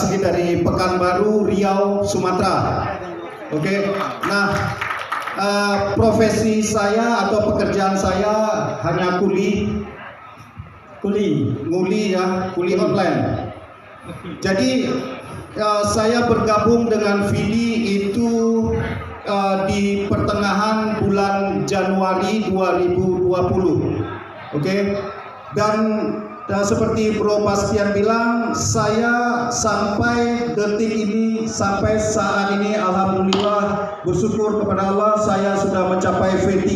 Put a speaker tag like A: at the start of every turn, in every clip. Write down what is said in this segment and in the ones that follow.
A: asli dari Pekanbaru, Riau, Sumatera. Oke. Nah, profesi saya atau pekerjaan saya hanya kuli online. Jadi saya bergabung dengan Vidi itu di pertengahan bulan Januari 2020. Oke. Dan seperti Bro Bastian bilang, saya sampai detik ini, sampai saat ini, alhamdulillah bersyukur kepada Allah, saya sudah mencapai V3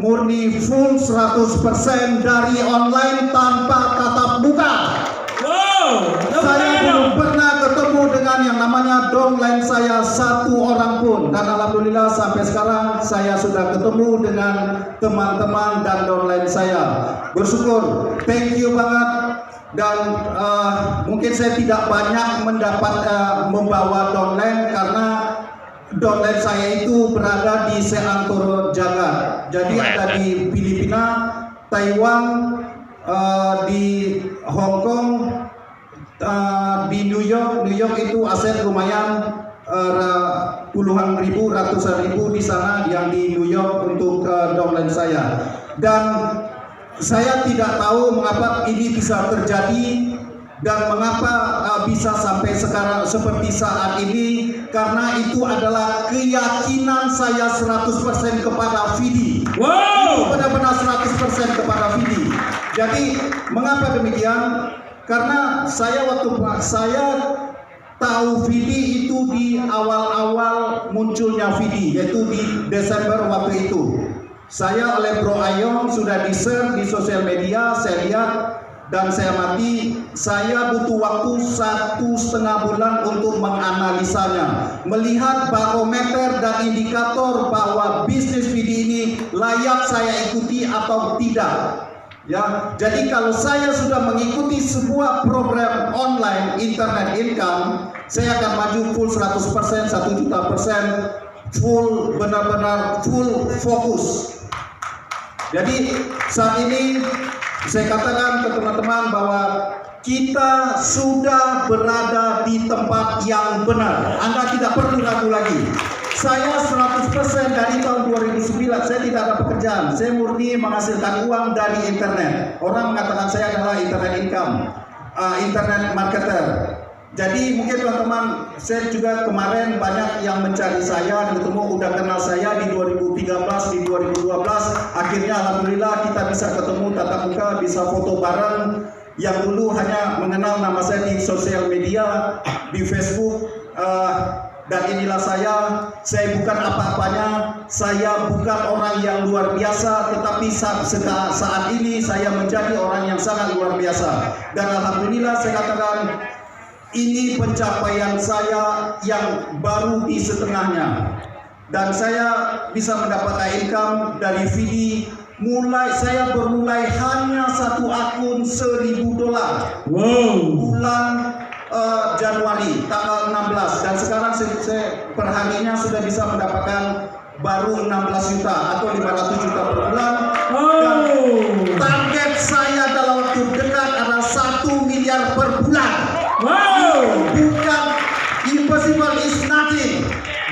A: murni full 100% dari online tanpa tatap muka.
B: Wow,
A: Saya belum pernah ketemu dengan yang namanya downline saya satu orang pun, dan alhamdulillah sampai sekarang saya sudah ketemu dengan teman-teman dan downline saya. Bersyukur, thank you banget. Dan mungkin saya tidak banyak membawa downline karena downline saya itu berada di Seantoro Jagat. Jadi ada di Filipina, Taiwan, di Hong Kong, di New York itu aset lumayan puluhan ribu, ratusan ribu di sana yang di New York untuk downline saya. Dan saya tidak tahu mengapa ini bisa terjadi dan mengapa bisa sampai sekarang seperti saat ini, karena itu adalah keyakinan saya 100% kepada Vidi.
B: Wow,
A: Benar-benar 100% kepada Vidi. Jadi mengapa demikian? Karena waktu saya tahu Vidi itu di awal-awal munculnya Vidi, yaitu di Desember waktu itu. Saya oleh Bro Ayong sudah di-share di sosial media, saya lihat dan saya mati. Saya butuh waktu 1,5 bulan untuk menganalisanya, melihat barometer dan indikator bahwa bisnis Vidi ini layak saya ikuti atau tidak. Ya, jadi kalau saya sudah mengikuti sebuah program online internet income, saya akan maju full 100%, 1.000.000%, full, benar-benar full fokus. Jadi saat ini saya katakan ke teman-teman bahwa kita sudah berada di tempat yang benar. Anda tidak perlu ragu lagi. Saya 100% dari tahun 2009 saya tidak ada pekerjaan. Saya murni menghasilkan uang dari internet. Orang mengatakan saya adalah internet income, internet marketer. Jadi mungkin teman-teman, saya juga kemarin banyak yang mencari saya dan ketemu, udah kenal saya di 2013, di 2012. Akhirnya alhamdulillah kita bisa ketemu tatap muka, bisa foto bareng. Yang dulu hanya mengenal nama saya di sosial media, di Facebook. Dan inilah saya bukan apa-apanya, saya bukan orang yang luar biasa, tetapi saat ini saya menjadi orang yang sangat luar biasa. Dan alhamdulillah saya katakan, ini pencapaian saya yang baru di setengahnya. Dan saya bisa mendapatkan income dari Vidi. Saya bermulai hanya satu akun $1.000.
B: wow,
A: Bulan Januari tanggal 16, dan sekarang saya perharinya sudah bisa mendapatkan baru 16 juta atau 500 juta per bulan. Dan target saya dalam waktu dekat adalah 1 miliar per bulan.
B: wow,
A: Bukan impossible, is nothing.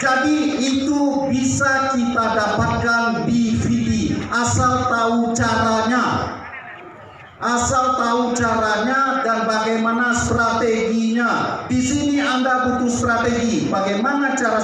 A: Jadi itu bisa kita dapatkan di Vidi, asal tahu caranya. Asal tahu caranya dan bagaimana strateginya. Di sini Anda butuh strategi. Bagaimana cara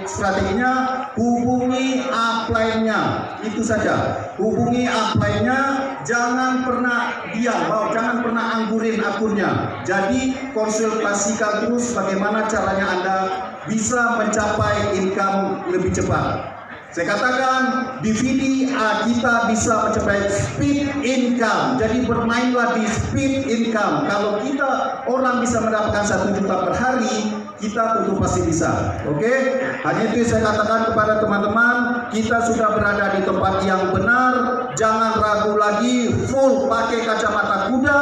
A: strateginya? Hubungi upline-nya. Itu saja. Hubungi upline-nya. Jangan pernah diam, jangan pernah anggurin akunnya. Jadi konsultasikan terus bagaimana caranya Anda bisa mencapai income lebih cepat. Saya katakan di Vidi kita bisa mencapai speed income. Jadi bermainlah di speed income. Kalau kita orang bisa mendapatkan 1 juta per hari, kita tentu pasti bisa. Oke? Hanya itu saya katakan kepada teman-teman, kita sudah berada di tempat yang benar. Jangan ragu lagi, full pakai kacamata kuda,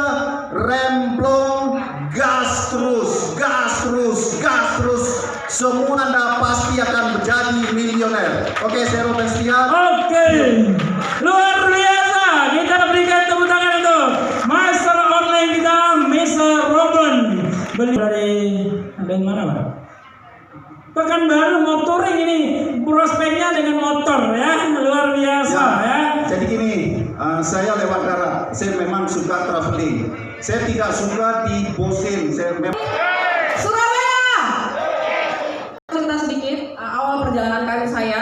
A: remblong, gas terus, gas terus, gas terus. Semua Anda pasti akan menjadi milioner. Oke, saya Robin Setia.
B: oke, luar biasa. Kita berikan tepuk tangan untuk master online kita, Mr. Robin. Beli dari ada yang mana Pak? Pekanbaru motoring ini prospeknya dengan motor ya, luar biasa ya.
A: Jadi gini, saya lewat darat. Saya memang suka traveling. Saya tidak suka dibosin. Saya memang
C: Surabaya. Cerita sedikit awal perjalanan karir saya.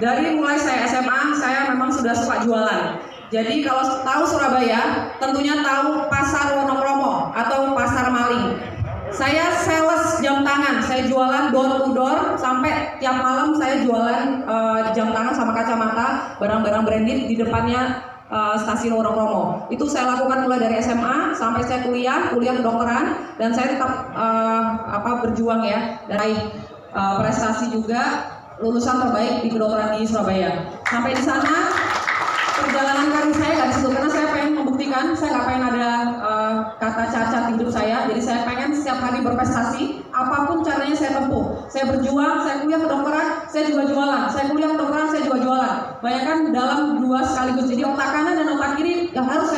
C: Dari mulai saya SMA, saya memang sudah suka jualan. Jadi kalau tahu Surabaya, tentunya tahu pasar Wonokromo atau pasar Maling. Saya sales jam tangan, saya jualan door to door sampai tiap malam saya jualan jam tangan sama kacamata, barang-barang branded di depannya stasiun Wonokromo. Itu saya lakukan mulai dari SMA sampai saya kuliah kedokteran, dan saya tetap berjuang ya, dari prestasi juga, lulusan terbaik di kedokteran di Surabaya. Sampai di sana perjalanan karir saya nggak di situ, karena saya pengen membuktikan saya nggak pengen ada kata cacat di hidup saya. Jadi saya pengen setiap hari berprestasi, apapun caranya saya tempuh. Saya berjuang, saya kuliah kedokteran, saya juga jualan. Saya kuliah kedokteran, saya juga jualan. Bayangkan dalam dua sekaligus. Jadi otak kanan dan otak kiri yang harus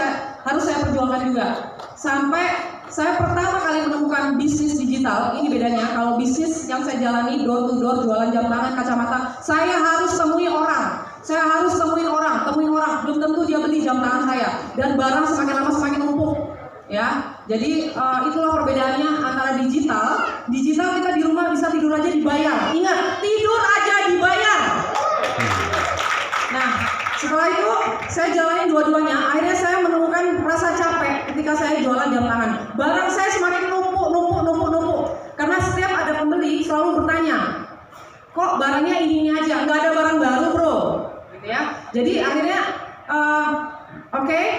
C: saya perjuangkan juga. Sampai saya pertama kali menemukan bisnis digital. Ini bedanya, kalau bisnis yang saya jalani door to door, jualan jam tangan, kacamata, saya harus temui orang. Saya harus temuin orang, belum tentu dia beli jam tangan saya, dan barang semakin lama semakin numpuk, ya. Jadi itulah perbedaannya antara digital kita di rumah bisa tidur aja dibayar. Ingat, tidur aja dibayar. Nah, setelah itu saya jalanin dua-duanya. Akhirnya saya menemukan rasa capek ketika saya jualan jam tangan. Barang saya semakin numpuk. Karena setiap ada pembeli selalu bertanya, kok barangnya ini aja, nggak ada barang baru bro, gitu ya. Jadi akhirnya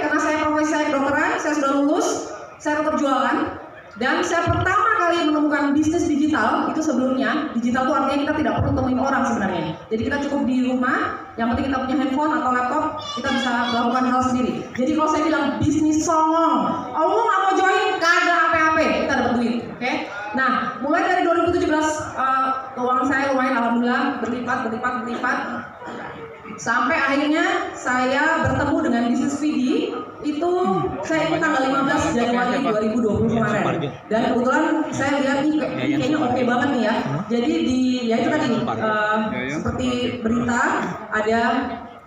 C: karena saya profesi saya kedokteran, saya sudah lulus, saya tetap jualan, dan saya pertama kali menemukan bisnis digital. Itu sebelumnya digital itu artinya kita tidak perlu temuin orang sebenarnya. Jadi kita cukup di rumah, yang penting kita punya handphone atau laptop, kita bisa melakukan hal sendiri. Jadi kalau saya bilang bisnis songong, oh lu nggak mau join, kagak apa-apa, kita dapat duit, oke? Nah, mulai dari 2017 keuangan saya lumayan, alhamdulillah berlipat. Sampai akhirnya saya bertemu dengan bisnis VD. Itu saya ikut tanggal 15 Januari 2020 kemarin. Dan kebetulan saya lihat nih kayaknya oke banget nih ya. Jadi itu tadi seperti berita ada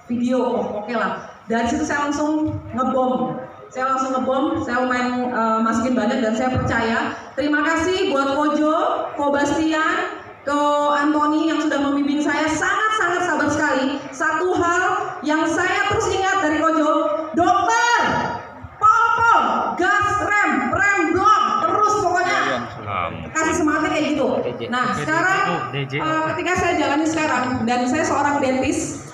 C: video, oke lah. Dari situ saya langsung ngebom. Saya lumayan masukin banyak, dan saya percaya. Terima kasih buat Ko Bastian, Ko Antoni yang sudah membimbing saya, sangat sabar sekali. Satu hal yang saya terus ingat dari Kojo, dokter, pol, gas, rem blok, terus pokoknya kasih semangatnya kayak gitu. Nah sekarang ketika saya jalani sekarang, dan saya seorang dentis,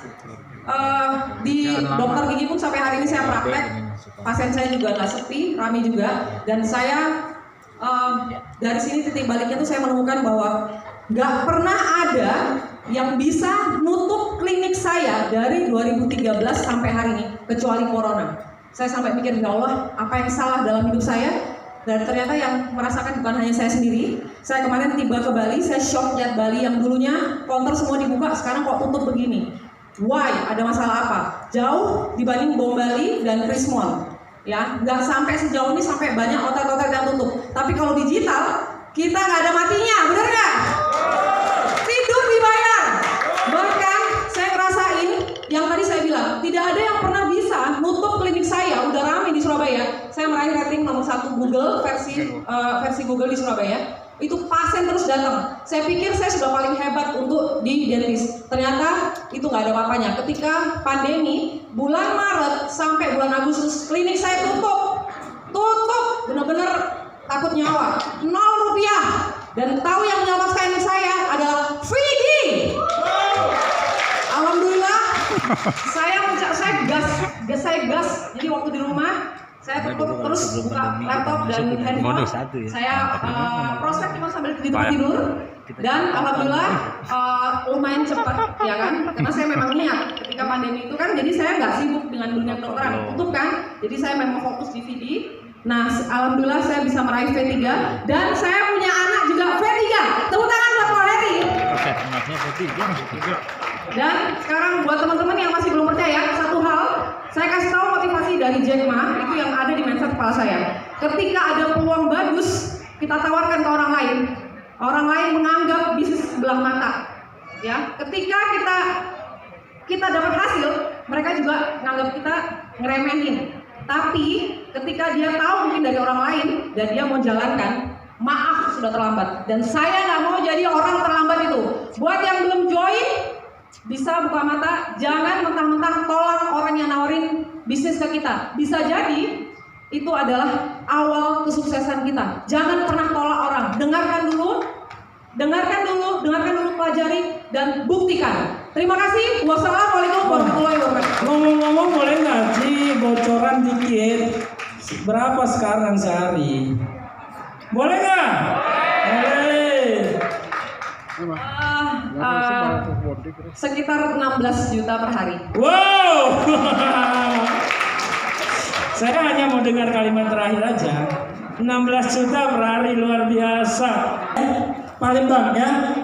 C: di dokter gigi pun sampai hari ini saya praktek. Pasien saya juga nggak sepi, ramai juga, dan saya dari sini titik baliknya tuh saya menemukan bahwa nggak pernah ada yang bisa nutup klinik saya dari 2013 sampai hari ini kecuali corona. Saya sampai mikir, ya Allah, apa yang salah dalam hidup saya? Dan ternyata yang merasakan bukan hanya saya sendiri. Saya kemarin tiba ke Bali, saya shock lihat Bali yang dulunya counter semua dibuka, sekarang kok tutup begini. Why? Ada masalah apa? Jauh dibanding Bom Bali dan Krismon. Ya, nggak sampai sejauh ini, sampai banyak hotel-hotel yang tutup. Tapi kalau digital, kita nggak ada matinya, bener nggak? Tidur dibayar. Bahkan saya ngerasain yang tadi saya bilang, tidak ada yang pernah bisa nutup klinik saya. Udah ramai di Surabaya. Saya meraih rating nomor 1 Google versi Google di Surabaya. Itu pasien terus datang. Saya pikir saya sudah paling hebat untuk di dentis. Ternyata itu nggak ada apa-apanya. Ketika pandemi, bulan Maret sampai bulan Agustus, klinik saya tutup, bener-bener takut nyawa, 0 rupiah. Dan tahu yang menyelamatkan klinik saya adalah Vidi. Alhamdulillah, saya gas. Jadi waktu di rumah, saya tutup terus buka laptop dan handphone. Saya prospek cuma sambil tidur, dan alhamdulillah lumayan cepat, ya kan? Karena saya memang niat ketika pandemi itu kan, jadi saya nggak sibuk dengan dunia kedokteran, tutup kan? Jadi saya memang fokus di VD. Nah, alhamdulillah saya bisa meraih V3, dan saya punya anak juga V3. Tepuk tangan buat Pak Heri. Dan sekarang buat teman-teman yang masih belum percaya, satu hal, saya kasih tahu motivasi dari Jack Ma, itu yang ada di mindset kepala saya. Ketika ada peluang bagus, kita tawarkan ke orang lain menganggap bisnis sebelah mata. Ya, ketika kita dapat hasil, mereka juga menganggap kita ngeremehin. Tapi ketika dia tahu mungkin dari orang lain dan dia mau jalankan, maaf sudah terlambat. Dan saya nggak mau jadi orang terlambat itu. Buat yang belum join, bisa buka mata, jangan mentang-mentang tolak orang yang nawarin bisnis ke kita. Bisa jadi itu adalah awal kesuksesan kita. Jangan pernah tolak orang. Dengarkan dulu, pelajari dan buktikan. Terima kasih. Wassalamualaikum warahmatullahi wabarakatuh.
B: Ngomong-ngomong, boleh nggak sih bocoran dikit berapa sekarang sehari? Boleh nggak? Boleh.
C: Sekitar 16 juta per hari.
B: Wow. Saya hanya mau dengar kalimat terakhir aja. 16 juta per hari, luar biasa. Palembang ya,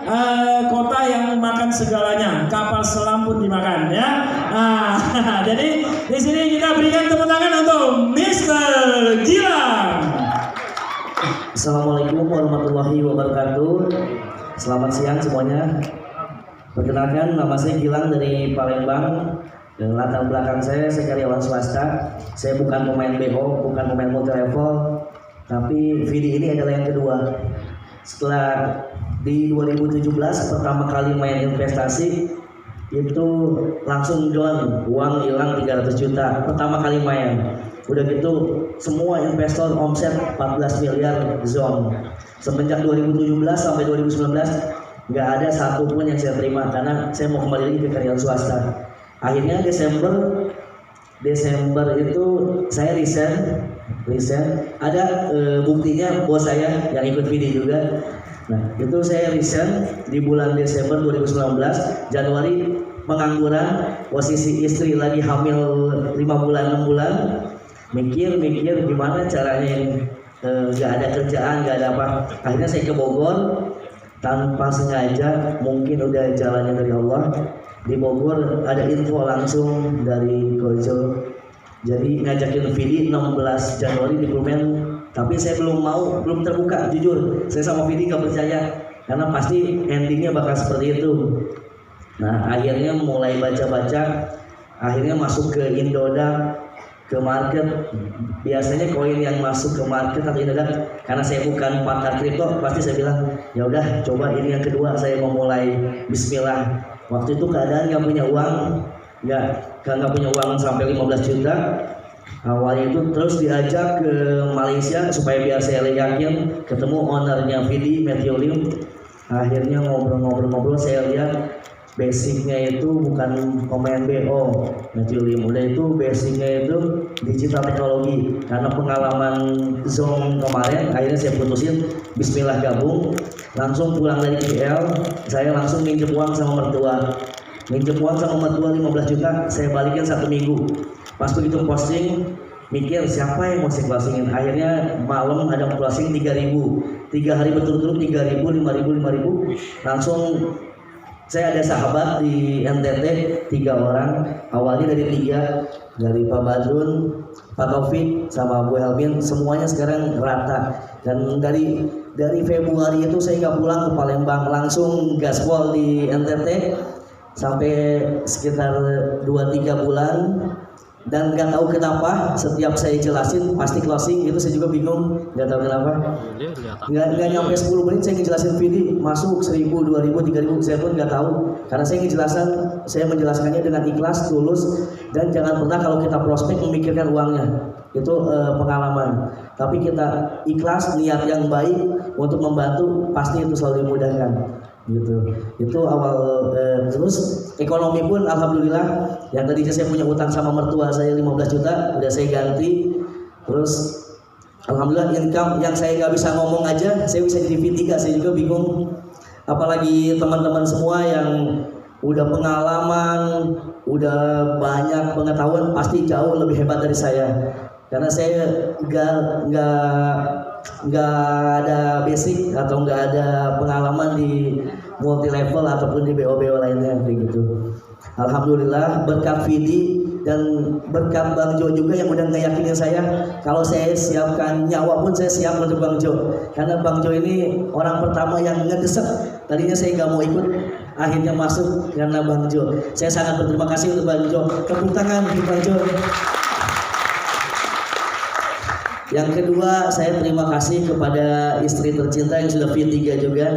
B: kota yang makan segalanya, kapal selam pun dimakan ya. Jadi di sini kita berikan tepuk tangan untuk Mr. Gilang.
D: Assalamualaikum warahmatullahi wabarakatuh. Selamat siang semuanya. Perkenalkan, nama saya Gilang dari Palembang. Dan latar belakang saya karyawan swasta. Saya bukan pemain BO, bukan pemain multi level, tapi VD ini adalah yang kedua. Setelah di 2017 pertama kali main investasi, itu langsung down, uang hilang 300 juta pertama kali main. Udah gitu semua investor omset 14 miliar zone. Semenjak 2017 sampai 2019 nggak ada satupun yang saya terima karena saya mau kembali lagi ke karyawan swasta. Akhirnya Desember itu saya resign. Ada buktinya bos saya yang ikut video juga. Nah itu saya resign di bulan Desember 2019. Januari pengangguran, posisi istri lagi hamil 5 bulan 6 bulan. Mikir gimana caranya nggak ada kerjaan, nggak ada apa. Akhirnya saya ke Bogor tanpa sengaja, mungkin udah jalannya dari Allah. Di Bogor ada info langsung dari Gojo, jadi ngajakin Vidi 16 Januari di Blumen. Tapi saya belum terbuka, jujur saya sama Vidi gak percaya karena pasti endingnya bakal seperti itu. Nah akhirnya mulai baca-baca, akhirnya masuk ke Indodax, ke market. Biasanya koin yang masuk ke market atau Indodax, karena saya bukan pakar kripto, pasti saya bilang ya udah coba ini yang kedua, saya mau mulai bismillah. Waktu itu keadaan nggak punya uang, nggak punya uang sampai 15 juta. Awalnya itu terus diajak ke Malaysia supaya biar saya yakin, ketemu ownernya Vidi Meteolim. Akhirnya ngobrol-ngobrol saya lihat basicnya itu bukan pemain BO Meteolim, udah itu basicnya itu digital teknologi. Karena pengalaman Zoom kemarin, akhirnya saya putusin bismillah gabung. Langsung pulang dari KL, saya langsung minjem uang sama mertua. 15 juta, saya balikin 1 minggu. Pas begitu posting, mikir siapa yang mau saya closingin. Akhirnya malam ada closing 3.000, 3 hari berturut-turut 3.000, 5.000. Langsung saya ada sahabat di NTT 3 orang. Awalnya dari 3, dari Pak Badrun, Pak Taufik, sama Bu Helmin. Semuanya sekarang rata. Dan dari Februari itu saya nggak pulang ke Palembang, langsung gaspol di NTT sampai sekitar 2-3 bulan. Dan nggak tahu kenapa setiap saya jelasin pasti closing, itu saya juga bingung, nggak tahu kenapa. Nggak nyampe 10 menit saya ngejelasin video masuk 1.000, 2.000, 3.000, saya pun nggak tahu. Karena saya menjelaskannya dengan ikhlas, tulus, dan jangan pernah kalau kita prospek memikirkan uangnya. Itu pengalaman. Tapi kita ikhlas, niat yang baik untuk membantu, pasti itu selalu dimudahkan. Gitu. Itu awal. Terus ekonomi pun alhamdulillah, yang tadinya saya punya utang sama mertua saya 15 juta udah saya ganti. Terus alhamdulillah income yang saya nggak bisa ngomong aja saya bisa jadi V3. Saya juga bingung, apalagi teman-teman semua yang udah pengalaman, udah banyak pengetahuan, pasti jauh lebih hebat dari saya. Karena saya nggak ada basic atau nggak ada pengalaman di multi level ataupun di BO lainnya kayak gitu. Alhamdulillah berkat Vidi dan berkat Bang Jo juga yang udah ngeyakinin saya kalau saya siapkan nyawa pun saya siap untuk Bang Jo, karena Bang Jo ini orang pertama yang ngedesek. Tadinya saya nggak mau ikut, akhirnya masuk karena Bang Jo. Saya sangat berterima kasih untuk Bang Jo. Tepuk tangan untuk Bang Jo. Yang kedua, saya terima kasih kepada istri tercinta yang sudah V3 juga.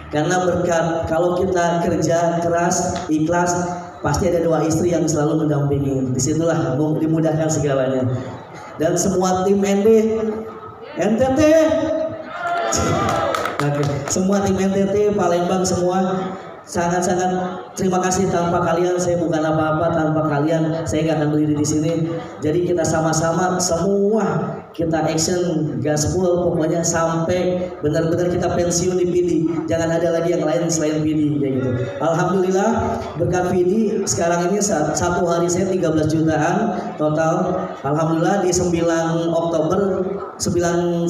D: Karena berkat kalau kita kerja keras, ikhlas, pasti ada doa istri yang selalu mendampingi. Disitulah dimudahkan segalanya. Dan semua tim NTT, oke, semua tim NTT, Palembang semua sangat-sangat terima kasih. Tanpa kalian saya bukan apa-apa, tanpa kalian saya nggak akan berdiri di sini. Jadi kita sama-sama semua kita action gaspol pokoknya sampai benar-benar kita pensiun di PD. Jangan ada lagi yang lain selain PD kayak gitu. Alhamdulillah berkat PD sekarang ini satu hari saya 13 jutaan total. Alhamdulillah di 9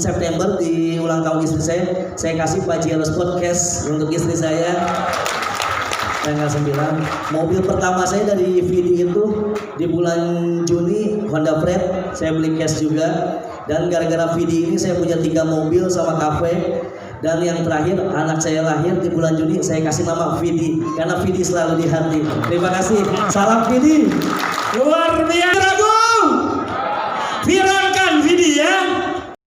D: September di ulang tahun istri saya kasih Pajero Sport cash untuk istri saya. Tanggal 9. Mobil pertama saya dari VD itu di bulan Juni Honda Freed, saya beli cash juga. Dan gara-gara VD ini saya punya 3 mobil sama kafe. Dan yang terakhir anak saya lahir di bulan Juni, saya kasih nama VD karena VD selalu di hati. Terima kasih. Salam VD.
B: Luar biasa, Agung. Viralkan VD ya.